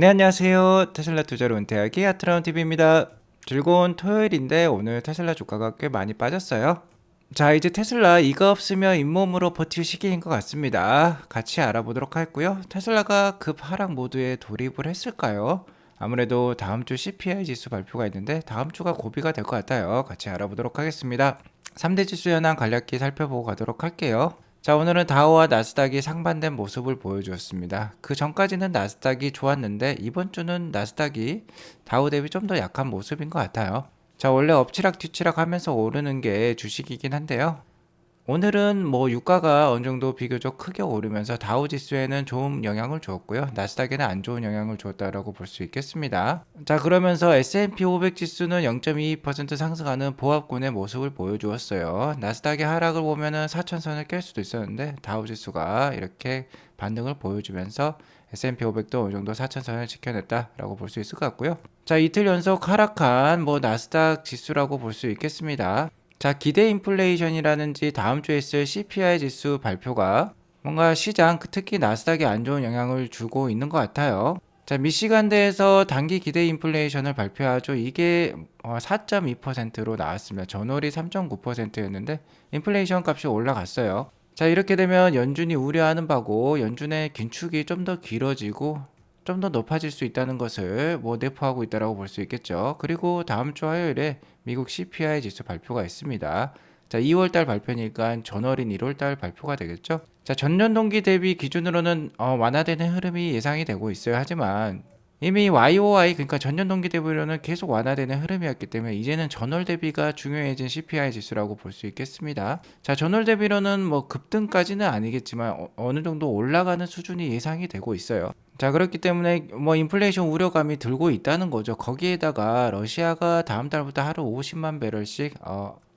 네, 안녕하세요. 테슬라 투자로 은퇴하기 아트라운 TV입니다. 즐거운 토요일인데 오늘 테슬라 주가가 꽤 많이 빠졌어요. 자, 이제 테슬라 이가 없으면 잇몸으로 버틸 시기인 것 같습니다. 같이 알아보도록 하고요. 테슬라가 급 하락 모드에 돌입을 했을까요? 아무래도 다음 주 CPI 지수 발표가 있는데 다음 주가 고비가 될 것 같아요. 같이 알아보도록 하겠습니다. 3대 지수 현황 간략히 살펴보고 가도록 할게요. 자, 오늘은 다우와 나스닥이 상반된 모습을 보여주었습니다. 그 전까지는 나스닥이 좋았는데 이번 주는 나스닥이 다우 대비 좀 더 약한 모습인 것 같아요. 자, 원래 엎치락 뒤치락 하면서 오르는 게 주식이긴 한데요. 오늘은 뭐 유가가 어느 정도 비교적 크게 오르면서 다우 지수에는 좋은 영향을 주었고요. 나스닥에는 안 좋은 영향을 주었다라고 볼 수 있겠습니다. 자, 그러면서 S&P 500 지수는 0.22% 상승하는 보합권의 모습을 보여주었어요. 나스닥의 하락을 보면은 4천선을 깰 수도 있었는데 다우 지수가 이렇게 반등을 보여주면서 S&P 500도 어느 정도 4천선을 지켜냈다라고 볼 수 있을 것 같고요. 자, 이틀 연속 하락한 뭐 나스닥 지수라고 볼 수 있겠습니다. 자, 기대 인플레이션이라든지 다음 주에 있을 CPI 지수 발표가 뭔가 시장, 특히 나스닥에 안 좋은 영향을 주고 있는 것 같아요. 자, 미시간대에서 단기 기대 인플레이션을 발표하죠. 이게 4.2%로 나왔습니다. 전월이 3.9%였는데 인플레이션 값이 올라갔어요. 자, 이렇게 되면 연준이 우려하는 바고 연준의 긴축이 좀 더 길어지고 좀 더 높아질 수 있다는 것을 뭐 내포하고 있다라고 볼 수 있겠죠. 그리고 다음 주 화요일에 미국 CPI 지수 발표가 있습니다. 자, 2월 달 발표니까 전월인 1월 달 발표가 되겠죠. 자, 전년 동기 대비 기준으로는 완화되는 흐름이 예상이 되고 있어요. 하지만 이미 YOY, 그러니까 전년 동기 대비로는 계속 완화되는 흐름이었기 때문에 이제는 전월 대비가 중요해진 CPI 지수라고 볼 수 있겠습니다. 자, 전월 대비로는 뭐 급등까지는 아니겠지만 어느 정도 올라가는 수준이 예상이 되고 있어요. 자, 그렇기 때문에 뭐 인플레이션 우려감이 들고 있다는 거죠. 거기에다가 러시아가 다음 달부터 하루 50만 배럴씩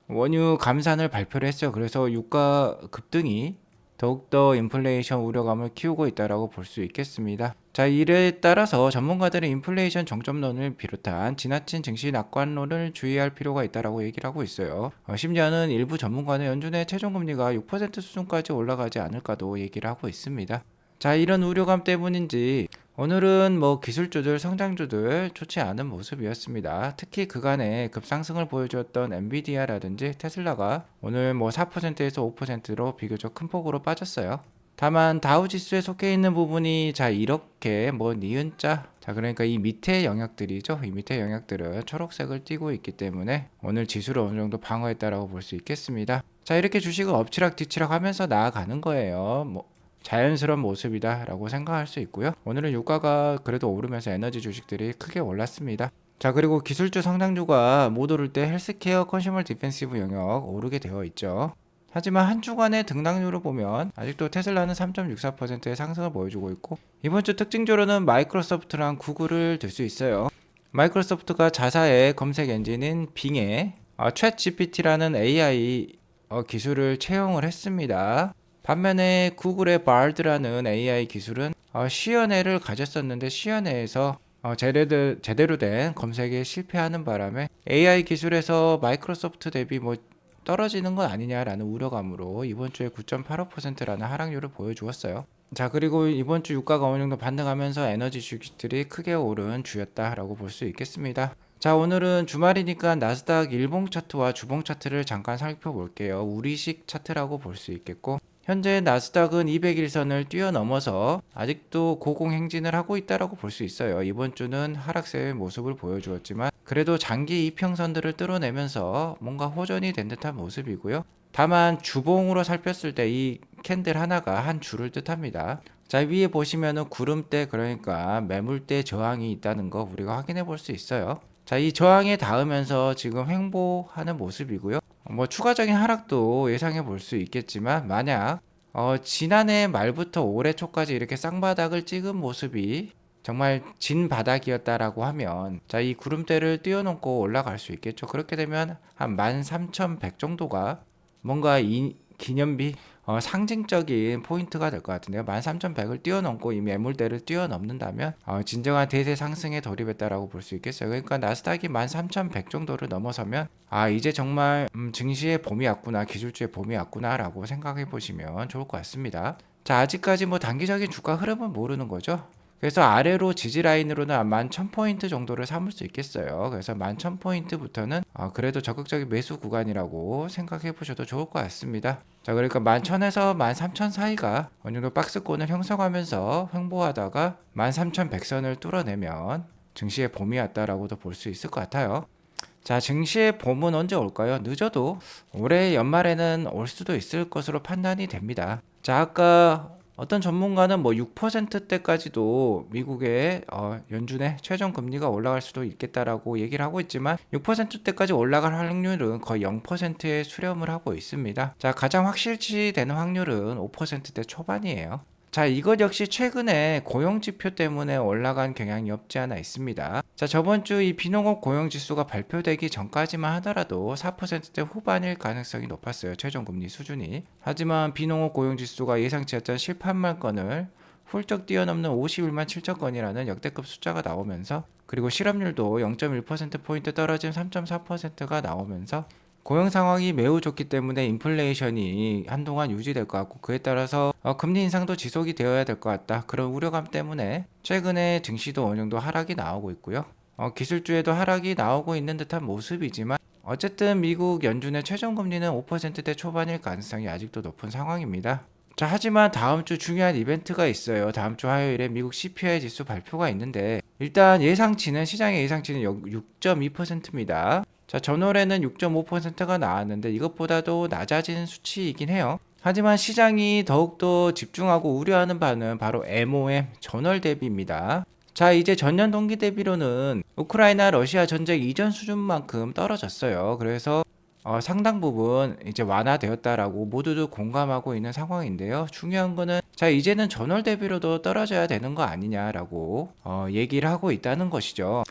원유 감산을 발표를 했어요. 그래서 유가 급등이 더욱더 인플레이션 우려감을 키우고 있다라고 볼 수 있겠습니다. 자, 이에 따라서 전문가들은 인플레이션 정점론을 비롯한 지나친 증시 낙관론을 주의할 필요가 있다라고 얘기를 하고 있어요. 심지어는 일부 전문가는 연준의 최종금리가 6% 수준까지 올라가지 않을까도 얘기를 하고 있습니다. 자, 이런 우려감 때문인지 오늘은 뭐 기술주들, 성장주들 좋지 않은 모습이었습니다. 특히 그간에 급상승을 보여주었던 엔비디아라든지 테슬라가 오늘 뭐 4%에서 5%로 비교적 큰 폭으로 빠졌어요. 다만 다우지수에 속해 있는 부분이 자 이렇게 뭐 니은자, 자 그러니까 이 밑에 영역들이죠. 이 밑에 영역들은 초록색을 띠고 있기 때문에 오늘 지수를 어느 정도 방어했다라고 볼 수 있겠습니다. 자, 이렇게 주식을 엎치락 뒤치락 하면서 나아가는 거예요. 뭐 자연스러운 모습이다 라고 생각할 수 있고요. 오늘은 유가가 그래도 오르면서 에너지 주식들이 크게 올랐습니다. 자, 그리고 기술주 성장주가 못 오를 때 헬스케어 컨슈머 디펜시브 영역 오르게 되어 있죠. 하지만 한 주간의 등락률을 보면 아직도 테슬라는 3.64%의 상승을 보여주고 있고 이번 주 특징적으로는 마이크로소프트랑 구글을 들 수 있어요. 마이크로소프트가 자사의 검색 엔진인 빙에 챗 GPT라는 AI 기술을 채용을 했습니다. 반면에 구글의 바드라는 AI 기술은 시연회를 가졌었는데 시연회에서 제대로 된 검색에 실패하는 바람에 AI 기술에서 마이크로소프트 대비 뭐 떨어지는 건 아니냐라는 우려감으로 이번 주에 9.85%라는 하락률을 보여주었어요. 자, 그리고 이번 주 유가가 어느 정도 반등하면서 에너지 주식들이 크게 오른 주였다라고 볼 수 있겠습니다. 자, 오늘은 주말이니까 나스닥 일봉 차트와 주봉 차트를 잠깐 살펴볼게요. 우리식 차트라고 볼 수 있겠고 현재 나스닥은 200일선을 뛰어넘어서 아직도 고공행진을 하고 있다라고 볼 수 있어요. 이번 주는 하락세의 모습을 보여주었지만 그래도 장기 이평선들을 뚫어내면서 뭔가 호전이 된 듯한 모습이고요. 다만 주봉으로 살폈을 때 이 캔들 하나가 한 줄을 뜻합니다. 자, 위에 보시면은 구름대, 그러니까 매물대 저항이 있다는 거 우리가 확인해 볼 수 있어요. 자, 이 저항에 닿으면서 지금 횡보하는 모습이고요. 뭐 추가적인 하락도 예상해 볼 수 있겠지만 만약 지난해 말부터 올해 초까지 이렇게 쌍바닥을 찍은 모습이 정말 진 바닥이었다라고 하면 자, 이 구름대를 뛰어넘고 올라갈 수 있겠죠. 그렇게 되면 한 13,100 정도가 뭔가 이 기념비 상징적인 포인트가 될 것 같은데요. 13,100을 뛰어넘고 이 매물대를 뛰어넘는다면 진정한 대세 상승에 돌입했다라고 볼 수 있겠어요. 그러니까 나스닥이 13,100 정도를 넘어서면 이제 정말 증시의 봄이 왔구나, 기술주의 봄이 왔구나라고 생각해 보시면 좋을 것 같습니다. 자, 아직까지 뭐 단기적인 주가 흐름은 모르는 거죠. 그래서 아래로 지지 라인으로는 11,000포인트 정도를 삼을 수 있겠어요. 그래서 11,000포인트부터는 그래도 적극적인 매수 구간이라고 생각해 보셔도 좋을 것 같습니다. 자, 그러니까 11,000에서 13,000 사이가 어느 정도 박스권을 형성하면서 횡보하다가 13,100선을 뚫어내면 증시의 봄이 왔다라고도 볼 수 있을 것 같아요. 자, 증시의 봄은 언제 올까요? 늦어도 올해 연말에는 올 수도 있을 것으로 판단이 됩니다. 자, 아까 어떤 전문가는 뭐 6%대까지도 미국의 연준의 최종 금리가 올라갈 수도 있겠다라고 얘기를 하고 있지만 6%대까지 올라갈 확률은 거의 0%에 수렴을 하고 있습니다. 자, 가장 확실시 되는 확률은 5%대 초반이에요. 자, 이것 역시 최근에 고용지표 때문에 올라간 경향이 없지 않아 있습니다. 자, 저번 주 이 비농업 고용지수가 발표되기 전까지만 하더라도 4%대 후반일 가능성이 높았어요. 최종금리 수준이. 하지만 비농업 고용지수가 예상치 않던 18만 건을 훌쩍 뛰어넘는 51만 7천 건이라는 역대급 숫자가 나오면서, 그리고 실업률도 0.1%포인트 떨어진 3.4%가 나오면서 고용 상황이 매우 좋기 때문에 인플레이션이 한동안 유지될 것 같고, 그에 따라서 금리 인상도 지속이 되어야 될 것 같다, 그런 우려감 때문에 최근에 증시도 어느 정도 하락이 나오고 있고요. 기술주에도 하락이 나오고 있는 듯한 모습이지만 어쨌든 미국 연준의 최종금리는 5%대 초반일 가능성이 아직도 높은 상황입니다. 자, 하지만 다음 주 중요한 이벤트가 있어요. 다음 주 화요일에 미국 CPI 지수 발표가 있는데, 일단 시장의 예상치는 6.2%입니다. 자, 전월에는 6.5%가 나왔는데 이것보다도 낮아진 수치이긴 해요. 하지만 시장이 더욱더 집중하고 우려하는 바는 바로 MOM, 전월 대비입니다. 자, 이제 전년 동기 대비로는 우크라이나 러시아 전쟁 이전 수준만큼 떨어졌어요. 그래서 상당 부분 이제 완화되었다라고 모두도 공감하고 있는 상황인데요. 중요한 거는, 자, 이제는 전월 대비로도 떨어져야 되는 거 아니냐라고 얘기를 하고 있다는 것이죠.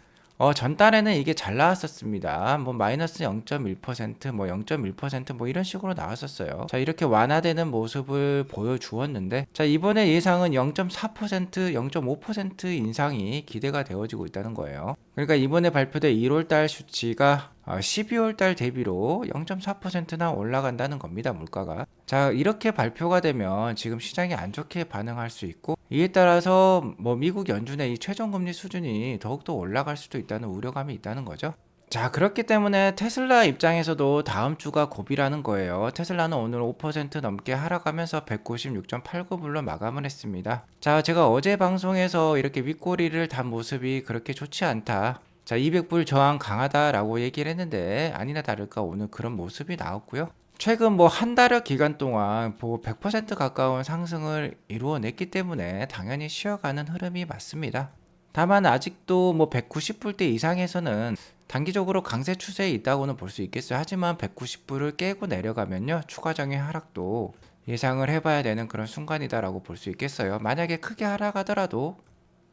전달에는 이게 잘 나왔었습니다. 뭐 마이너스 0.1%, 뭐 0.1%, 뭐 이런 식으로 나왔었어요. 자, 이렇게 완화되는 모습을 보여주었는데, 자, 이번에 예상은 0.4%, 0.5% 인상이 기대가 되어지고 있다는 거예요. 그러니까 이번에 발표된 1월달 수치가 12월달 대비로 0.4%나 올라간다는 겁니다, 물가가. 자, 이렇게 발표가 되면 지금 시장이 안 좋게 반응할 수 있고, 이에 따라서 뭐 미국 연준의 이 최종금리 수준이 더욱더 올라갈 수도 있다는 우려감이 있다는 거죠. 자, 그렇기 때문에 테슬라 입장에서도 다음 주가 고비라는 거예요. 테슬라는 오늘 5% 넘게 하락하면서 196.89불로 마감을 했습니다. 자, 제가 어제 방송에서 이렇게 윗꼬리를 단 모습이 그렇게 좋지 않다, 자, 200불 저항 강하다라고 얘기를 했는데, 아니나 다를까 오늘 그런 모습이 나왔고요. 최근 뭐 한 달여 기간 동안 100% 가까운 상승을 이루어냈기 때문에 당연히 쉬어가는 흐름이 맞습니다. 다만 아직도 뭐 190불대 이상에서는 단기적으로 강세 추세에 있다고는 볼 수 있겠어요. 하지만 190불을 깨고 내려가면요, 추가적인 하락도 예상을 해봐야 되는 그런 순간이다라고 볼 수 있겠어요. 만약에 크게 하락하더라도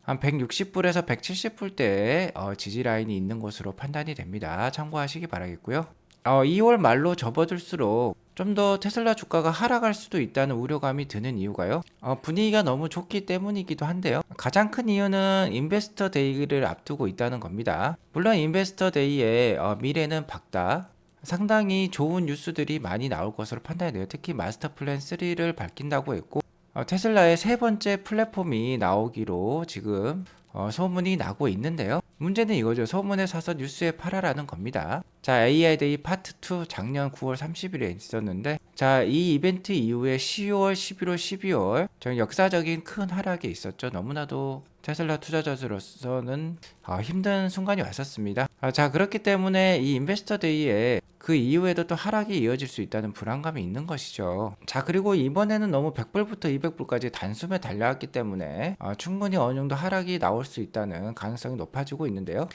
한 160불에서 170불대의 지지 라인이 있는 것으로 판단이 됩니다. 참고하시기 바라겠고요. 2월 말로 접어들수록 좀 더 테슬라 주가가 하락할 수도 있다는 우려감이 드는 이유가요, 분위기가 너무 좋기 때문이기도 한데요. 가장 큰 이유는 인베스터 데이를 앞두고 있다는 겁니다. 물론 인베스터 데이에 미래는 밝다, 상당히 좋은 뉴스들이 많이 나올 것으로 판단이 돼요. 특히 마스터 플랜 3를 밝힌다고 했고, 테슬라의 세 번째 플랫폼이 나오기로 지금 소문이 나고 있는데요. 문제는 이거죠. 소문에 사서 뉴스에 팔아라는 겁니다. 자, AI 데이 파트 2 작년 9월 30일에 있었는데, 자, 이 이벤트 이후에 10월, 11월, 12월 정 역사적인 큰 하락이 있었죠. 너무나도 테슬라 투자자들로서는 힘든 순간이 왔었습니다. 자, 그렇기 때문에 이 인베스터 데이에 그 이후에도 또 하락이 이어질 수 있다는 불안감이 있는 것이죠. 자, 그리고 이번에는 너무 100불부터 200불까지 단숨에 달려왔기 때문에 충분히 어느 정도 하락이 나올 수 있다는 가능성이 높아지고 있는데요.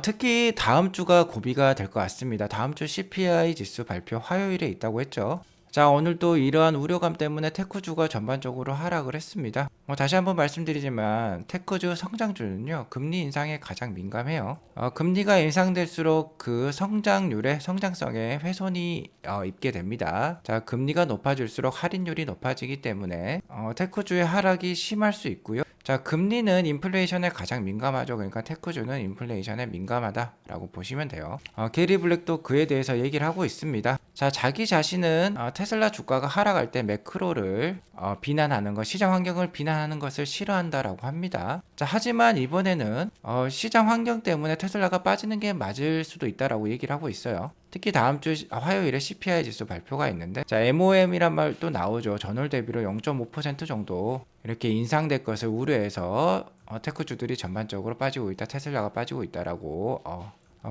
특히 다음 주가 고비가 될 것 같습니다. 다음 주 CPI 지수 발표 화요일에 있다고 했죠. 자, 오늘도 이러한 우려감 때문에 테크주가 전반적으로 하락을 했습니다. 다시 한번 말씀드리지만 테크주 성장주는요, 금리 인상에 가장 민감해요. 금리가 인상될수록 그 성장성에 훼손이 입게 됩니다. 자, 금리가 높아질수록 할인율이 높아지기 때문에 테크주의 하락이 심할 수 있고요. 자, 금리는 인플레이션에 가장 민감하죠. 그러니까 테크주는 인플레이션에 민감하다라고 보시면 돼요. 게리 블랙도 그에 대해서 얘기를 하고 있습니다. 자, 자기 자신은 테슬라 주가가 하락할 때 매크로를 비난하는 것, 시장 환경을 비난하는 것을 싫어한다라고 합니다. 자, 하지만 이번에는 시장 환경 때문에 테슬라가 빠지는 게 맞을 수도 있다라고 얘기를 하고 있어요. 특히 다음 주 화요일에 CPI 지수 발표가 있는데, 자, MOM이란 말도 나오죠. 전월 대비로 0.5% 정도 이렇게 인상될 것을 우려해서 테크주들이 전반적으로 빠지고 있다, 테슬라가 빠지고 있다라고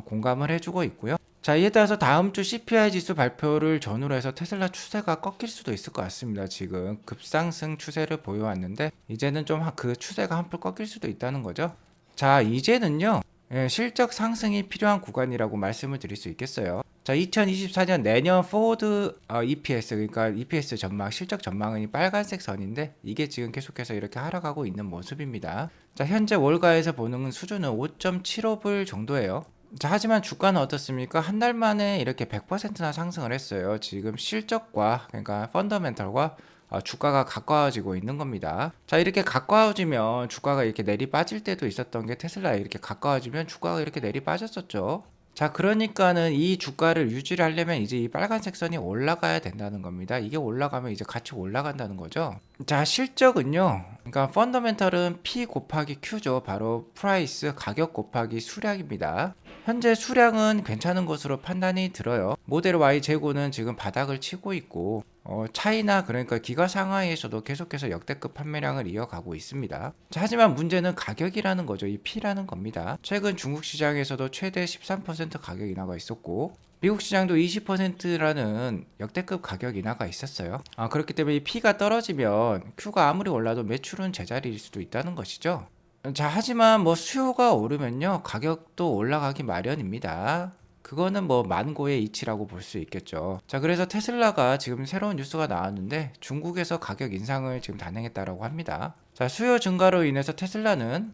공감을 해주고 있고요. 자, 이에 따라서 다음 주 CPI 지수 발표를 전후로 해서 테슬라 추세가 꺾일 수도 있을 것 같습니다. 지금 급상승 추세를 보여왔는데 이제는 좀 그 추세가 한풀 꺾일 수도 있다는 거죠. 자, 이제는요, 실적 상승이 필요한 구간이라고 말씀을 드릴 수 있겠어요. 자, 2024년 내년 포드 EPS, 그러니까 EPS 전망, 실적 전망은 빨간색 선인데 이게 지금 계속해서 이렇게 하락하고 있는 모습입니다. 자, 현재 월가에서 보는 수준은 5.75불 정도예요. 자, 하지만 주가는 어떻습니까? 한 달 만에 이렇게 100%나 상승을 했어요. 지금 실적과, 그러니까 펀더멘털과 주가가 가까워지고 있는 겁니다. 자, 이렇게 가까워지면 주가가 이렇게 내리 빠질 때도 있었던 게 테슬라 이렇게 가까워지면 주가가 이렇게 내리 빠졌었죠. 자, 그러니까는 이 주가를 유지를 하려면 이제 이 빨간색 선이 올라가야 된다는 겁니다. 이게 올라가면 이제 같이 올라간다는 거죠. 자, 실적은요, 그러니까 펀더멘털은 P 곱하기 Q죠. 바로 프라이스, 가격 곱하기 수량입니다. 현재 수량은 괜찮은 것으로 판단이 들어요. 모델 Y 재고는 지금 바닥을 치고 있고 차이나, 그러니까 기가 상하이에서도 계속해서 역대급 판매량을 이어가고 있습니다. 자, 하지만 문제는 가격이라는 거죠. 이 P라는 겁니다. 최근 중국 시장에서도 최대 13% 가격 인하가 있었고 미국 시장도 20%라는 역대급 가격 인하가 있었어요. 그렇기 때문에 이 P가 떨어지면 Q가 아무리 올라도 매출은 제자리일 수도 있다는 것이죠. 자, 하지만 뭐 수요가 오르면요, 가격도 올라가기 마련입니다. 그거는 뭐 만고의 이치라고 볼 수 있겠죠. 자, 그래서 테슬라가 지금 새로운 뉴스가 나왔는데 중국에서 가격 인상을 지금 단행했다라고 합니다. 자, 수요 증가로 인해서 테슬라는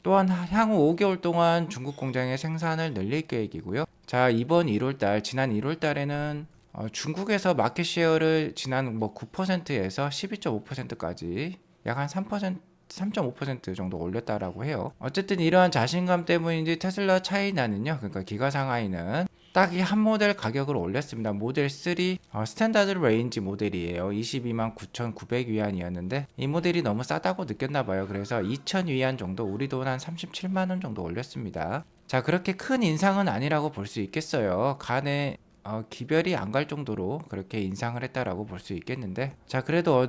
또한 향후 5개월 동안 중국 공장의 생산을 늘릴 계획이고요. 자, 지난 1월 달에는 중국에서 마켓 셰어를 지난 뭐 9%에서 12.5%까지 약 한 3.5% 정도 올렸다라고 해요. 어쨌든 이러한 자신감 때문인지 테슬라 차이나는요, 그러니까 기가 상하이는 딱 이 한 모델 가격을 올렸습니다. 모델 3 스탠다드 레인지 모델이에요. 22만 9,900위안이었는데 이 모델이 너무 싸다고 느꼈나봐요. 그래서 2,000위안 정도, 우리 돈 한 37만원 정도 올렸습니다. 자, 그렇게 큰 인상은 아니라고 볼 수 있겠어요. 간에 기별이 안 갈 정도로 그렇게 인상을 했다라고 볼 수 있겠는데, 자, 그래도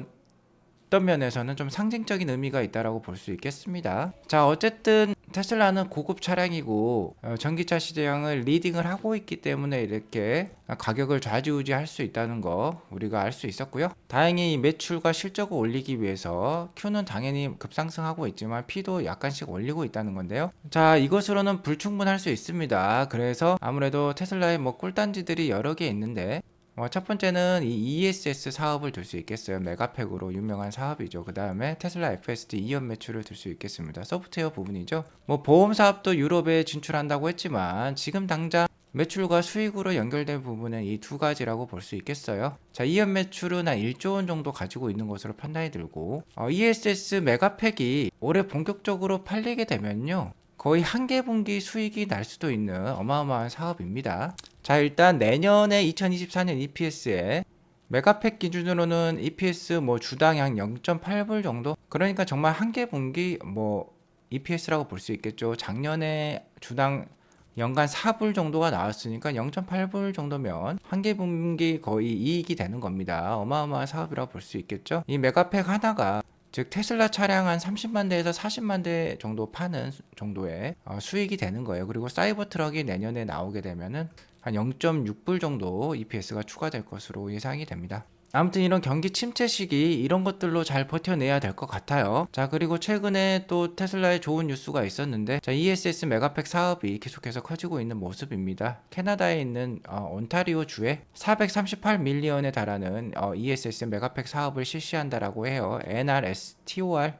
어떤 면에서는 좀 상징적인 의미가 있다라고 볼 수 있겠습니다. 자, 어쨌든 테슬라는 고급 차량이고 전기차 시장을 리딩을 하고 있기 때문에 이렇게 가격을 좌지우지할 수 있다는 거 우리가 알 수 있었고요. 다행히 매출과 실적을 올리기 위해서 Q는 당연히 급상승하고 있지만 P도 약간씩 올리고 있다는 건데요. 자, 이것으로는 불충분할 수 있습니다. 그래서 아무래도 테슬라의 뭐 꿀단지들이 여러 개 있는데 첫 번째는 이 ESS 사업을 들 수 있겠어요. 메가팩으로 유명한 사업이죠. 그 다음에 테슬라 FSD 2연 매출을 들 수 있겠습니다. 소프트웨어 부분이죠. 뭐 보험 사업도 유럽에 진출한다고 했지만 지금 당장 매출과 수익으로 연결된 부분은 이 두 가지라고 볼 수 있겠어요. 자, 2연 매출은 한 1조 원 정도 가지고 있는 것으로 판단이 들고 ESS 메가팩이 올해 본격적으로 팔리게 되면요, 거의 한 개 분기 수익이 날 수도 있는 어마어마한 사업입니다. 자, 일단 내년에 2024년 EPS에 메가팩 기준으로는 EPS 뭐 주당 한 0.8불 정도? 그러니까 정말 한 개 분기 뭐 EPS라고 볼 수 있겠죠. 작년에 주당 연간 4불 정도가 나왔으니까 0.8불 정도면 한 개 분기 거의 이익이 되는 겁니다. 어마어마한 사업이라고 볼 수 있겠죠. 이 메가팩 하나가, 즉 테슬라 차량 한 30만 대에서 40만 대 정도 파는 정도의 수익이 되는 거예요. 그리고 사이버 트럭이 내년에 나오게 되면은 한 0.6불 정도 EPS가 추가될 것으로 예상이 됩니다. 아무튼 이런 경기 침체 시기 이런 것들로 잘 버텨내야 될 것 같아요. 자, 그리고 최근에 또 테슬라의 좋은 뉴스가 있었는데, 자, ESS 메가팩 사업이 계속해서 커지고 있는 모습입니다. 캐나다에 있는 온타리오 주에 438밀리언에 달하는 ESS 메가팩 사업을 실시한다라고 해요. NRSTOR.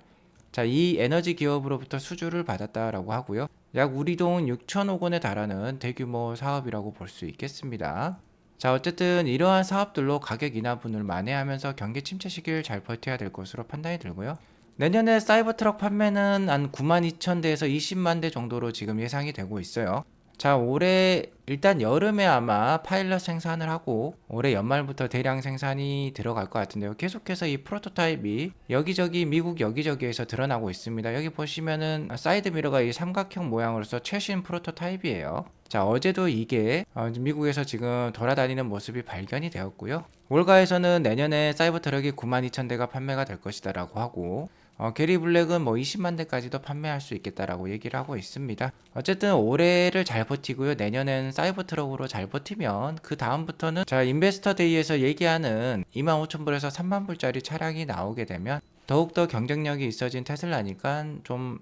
자, 이 에너지 기업으로부터 수주를 받았다라고 하고요. 약 우리 돈 6천억 원에 달하는 대규모 사업이라고 볼 수 있겠습니다. 자, 어쨌든 이러한 사업들로 가격 인하분을 만회하면서 경기 침체 시기를 잘 버텨야 될 것으로 판단이 들고요. 내년에 사이버 트럭 판매는 한 92,000대에서 20만 대 정도로 지금 예상이 되고 있어요. 자, 올해 일단 여름에 아마 파일럿 생산을 하고 올해 연말부터 대량 생산이 들어갈 것 같은데요. 계속해서 이 프로토타입이 여기저기 미국 여기저기에서 드러나고 있습니다. 여기 보시면은 사이드 미러가 이 삼각형 모양으로서 최신 프로토타입이에요. 자, 어제도 이게 미국에서 지금 돌아다니는 모습이 발견이 되었고요. 올가에서는 내년에 사이버 트럭이 92,000대가 판매가 될 것이다 라고 하고, 게리 블랙은 뭐 20만 대까지도 판매할 수 있겠다라고 얘기를 하고 있습니다. 어쨌든 올해를 잘 버티고요. 내년엔 사이버 트럭으로 잘 버티면 그 다음부터는 자, 인베스터 데이에서 얘기하는 25,000불에서 30,000불짜리 차량이 나오게 되면 더욱더 경쟁력이 있어진 테슬라니까 좀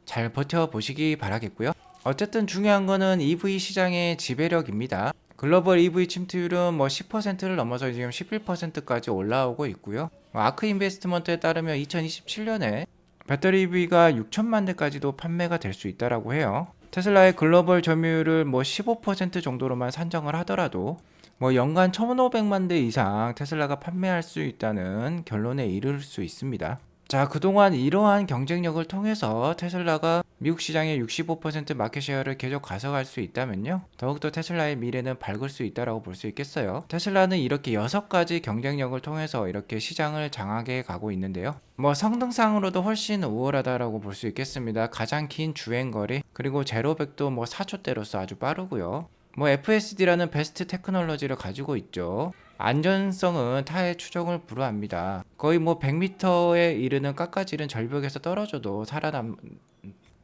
잘 버텨보시기 바라겠고요. 어쨌든 중요한 거는 EV 시장의 지배력입니다. 글로벌 EV 침투율은 뭐 10%를 넘어서 지금 11%까지 올라오고 있고요. 아크 인베스트먼트에 따르면 2027년에 배터리 EV가 6천만 대까지도 판매가 될 수 있다라고 해요. 테슬라의 글로벌 점유율을 뭐 15% 정도로만 산정을 하더라도 뭐 연간 1,500만 대 이상 테슬라가 판매할 수 있다는 결론에 이를 수 있습니다. 자, 그동안 이러한 경쟁력을 통해서 테슬라가 미국 시장의 65% 마켓쉐어를 계속 가져갈 수 있다면요, 더욱더 테슬라의 미래는 밝을 수 있다고 볼 수 있겠어요. 테슬라는 이렇게 6가지 경쟁력을 통해서 이렇게 시장을 장악해 가고 있는데요, 뭐 성능상으로도 훨씬 우월하다라고 볼 수 있겠습니다. 가장 긴 주행거리, 그리고 제로백도 뭐 4초대로서 아주 빠르고요. 뭐 FSD라는 베스트 테크놀로지를 가지고 있죠. 안전성은 타의 추종을 불허합니다. 거의 뭐 100m에 이르는 깎아지른 절벽에서 떨어져도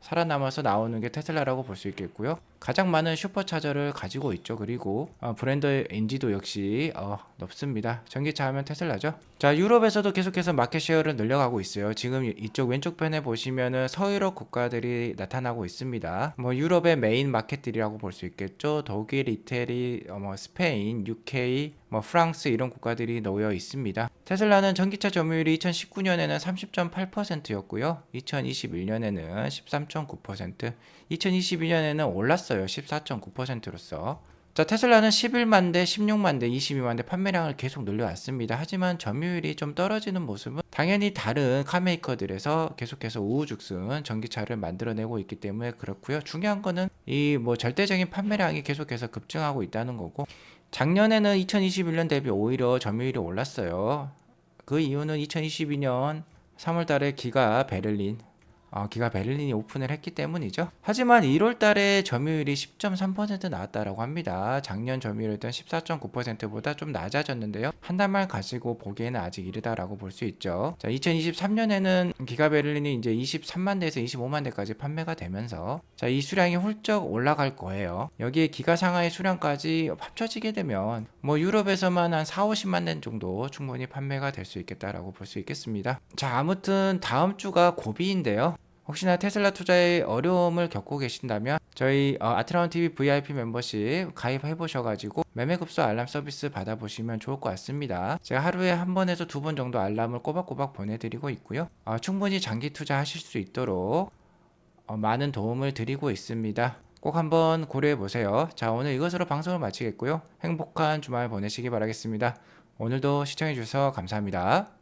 살아남아서 나오는 게 테슬라라고 볼 수 있겠고요. 가장 많은 슈퍼차저를 가지고 있죠. 그리고 브랜드 인지도 역시 높습니다. 전기차 하면 테슬라죠. 자, 유럽에서도 계속해서 마켓 쉐어를 늘려가고 있어요. 지금 이쪽 왼쪽 편에 보시면은 서유럽 국가들이 나타나고 있습니다. 뭐 유럽의 메인 마켓들이라고 볼 수 있겠죠. 독일, 이태리, 뭐 스페인, UK, 뭐 프랑스 이런 국가들이 놓여 있습니다. 테슬라는 전기차 점유율이 2019년에는 30.8%였고요. 2021년에는 13.9%, 2022년에는 올랐어요. 14.9%로서. 자, 테슬라는 11만 대, 16만 대, 22만 대 판매량을 계속 늘려왔습니다. 하지만 점유율이 좀 떨어지는 모습은 당연히 다른 카메이커들에서 계속해서 우후죽순 전기차를 만들어내고 있기 때문에 그렇고요. 중요한 거는 이 뭐 절대적인 판매량이 계속해서 급증하고 있다는 거고, 작년에는 2021년 대비 오히려 점유율이 올랐어요. 그 이유는 2022년 3월 달에 기가 베를린이 오픈을 했기 때문이죠. 하지만 1월 달에 점유율이 10.3% 나왔다라고 합니다. 작년 점유율이던 14.9%보다 좀 낮아졌는데요. 한 달만 가지고 보기에는 아직 이르다라고 볼 수 있죠. 자, 2023년에는 기가 베를린이 이제 23만 대에서 25만 대까지 판매가 되면서 자, 이 수량이 훌쩍 올라갈 거예요. 여기에 기가 상하의 수량까지 합쳐지게 되면 뭐 유럽에서만 한 4, 50만 대 정도 충분히 판매가 될 수 있겠다라고 볼 수 있겠습니다. 자, 아무튼 다음 주가 고비인데요. 혹시나 테슬라 투자에 어려움을 겪고 계신다면 저희 아트라운TV VIP 멤버십 가입해 보셔가지고 매매급소 알람 서비스 받아보시면 좋을 것 같습니다. 제가 하루에 한 번에서 2번 정도 알람을 꼬박꼬박 보내드리고 있고요. 충분히 장기 투자하실 수 있도록 많은 도움을 드리고 있습니다. 꼭 한번 고려해 보세요. 자, 오늘 이것으로 방송을 마치겠고요. 행복한 주말 보내시기 바라겠습니다. 오늘도 시청해 주셔서 감사합니다.